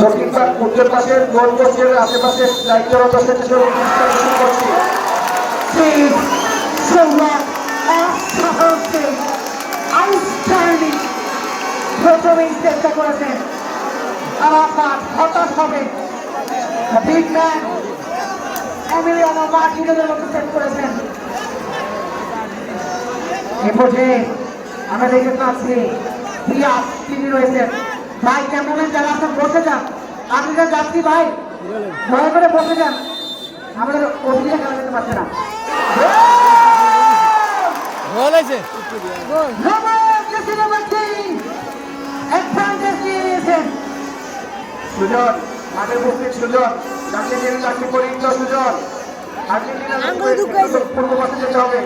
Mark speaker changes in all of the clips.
Speaker 1: দক্ষিণপাড় উত্তর পাশের গোলপোস্টের আশেপাশে দায়িত্বরত স্বেচ্ছাসেবক শুরু করছি।
Speaker 2: প্রথমেই চেষ্টা করেছেন আরাফাত, হতাশ হবে বিগ ম্যান এমিলিয়ানো মার্টিনেজের মতো সেট করেছেন। এ পর্যায়ে আমরা দেখতে পাচ্ছি পিয়াস তিনি রয়েছেন। ভাই কেমন যারা আপনার বসে যান, আপনি যা যাচ্ছি ভাই দয়া করে বসে যান, আমাদের অভিযোগ খেলা যেতে পারছে না।
Speaker 1: সুজন মাঠের উপস্থিত সুজন যাকে নিয়ে যাকে পরিচিত সুজন আর্জেন্টিনার পূর্ব পাশে যেতে হবে।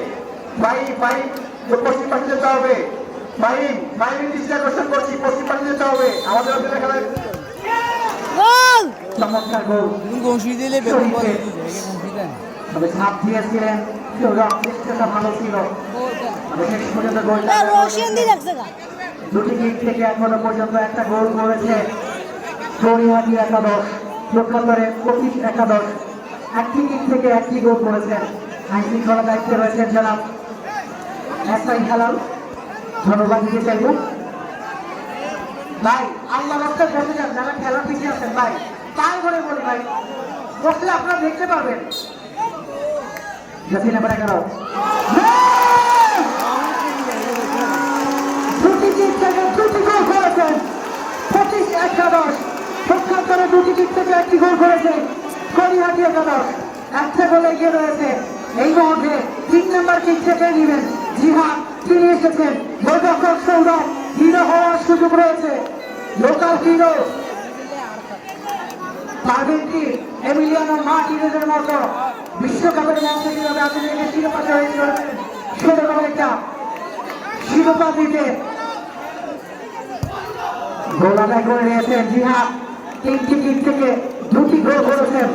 Speaker 1: পশ্চিম পাশে যেতে হবে। দৃষ্টি আকর্ষণ করছি, পশ্চিম পাশে যেতে হবে। আমাদের অধীনে খেলায়
Speaker 2: চমৎকার গোল তবে ছাপ দিয়েছিলেন, চেষ্টাটা ভালো ছিল। দুটি দিক থেকে এখনো পর্যন্ত একটা গোল করেছে চৌরিহাটি একাদশ, লক্ষ্যন্তরে 25 একাদশ। একটি দিক থেকে একটি গোল করেছেন। আইন শৃঙ্খলা দায়িত্বে রয়েছেন জনাব এসআই হেলাল, ধন্যবাদ দিতে চাইব। ভাই আল্লাহ রক্ষা বসে যান, যারা খেলা পিছিয়ে আছেন ভাই তাই করে বলি ভাই বসলে আপনারা দেখতে পারবেন। জাতি নাম্বার 11 দুটি দিক থেকে দুটি গোল করেছেন 25 একাদশ। পক্ষান্তরে দুটি দিক থেকে একটি গোল করেছে চৌরিহাটি একাদশ। একটা গোলে এগিয়ে রয়েছে। এই মুহূর্তে 3 নম্বর কিক থেকে নেবেন জিহাদ, তিনি এসেছেন। গোলরক্ষক সৌরভ হিরো হওয়ার সুযোগ রয়েছে। লোকাল হিরো পারবেন কি এমিলিয়ানো মার্টিনেজের মতো বিশ্বকাপের মঞ্চে কিভাবে আর্জেন্টিনাকে শিরোপা জয় করেছেন, সেরকম একটা শিরোপা দিতে গোল আদায় করে নিয়েছেন জিহাদ। 3টি কিক থেকে 2টি গোল করেছেন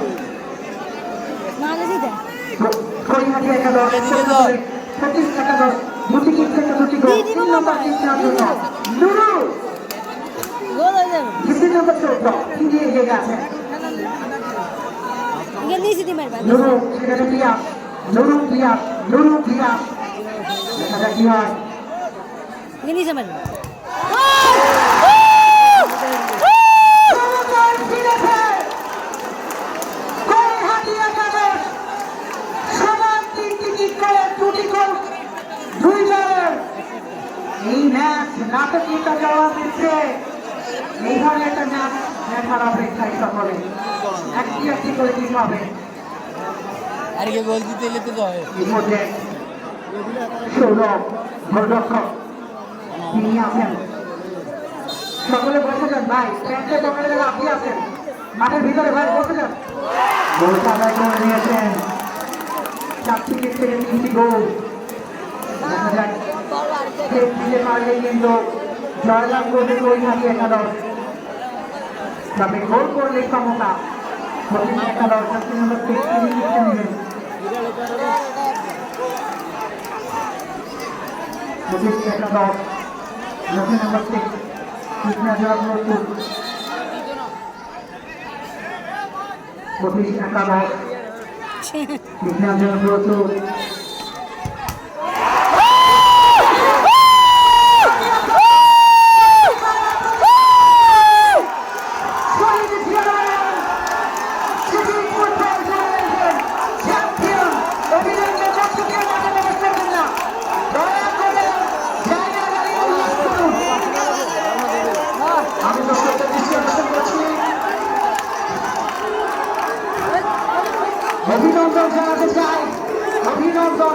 Speaker 2: চৌরিহাটি একাদশ। 25 একাদশ 2টি কিক থেকে 2টি গোল। 3 নম্বর কিক নেওয়ার জন্য নুরু দ্বিতীয় নম্বর চৌদ্দ তিনি এগিয়ে গেছেন। নুরু সেখানে পিয়াস, নুরু পিয়াস দেখা যাক কি হয়। এই ম্যাচ নাটকীয়তা জবাব দিচ্ছে। এই ধরনের একটা ম্যাচ দেখার অপেক্ষায় সকলে একটি করে দিতে হবে। সৌরভ গোলরক্ষক তিনি আছেন। সকলে বসে যান ভাই, প্যান্টে পকেটে যারা আপনি আছেন মাঠের ভিতরে ভাই বসে যান। গোল আদায় করে নিয়েছেন। 4টি কিক থেকে 3টি গোল। দেখা যাক দিতে পারলে কিন্তু জয়লাভ করবে চৌরিহাটি একাদশ। তবে গোল করলে ক্ষমতা 25 একাদশ। জাতীয় নম্বর 6 তিনি লিখতে নেবেন। 25 একাদশ জাতীয় নম্বর 6 কৃষ্ণা জয়পুর। 25 একাদশ কৃষ্ণা জয়পুর। অভিনন্দন জানাতে চাই, অভিনন্দন।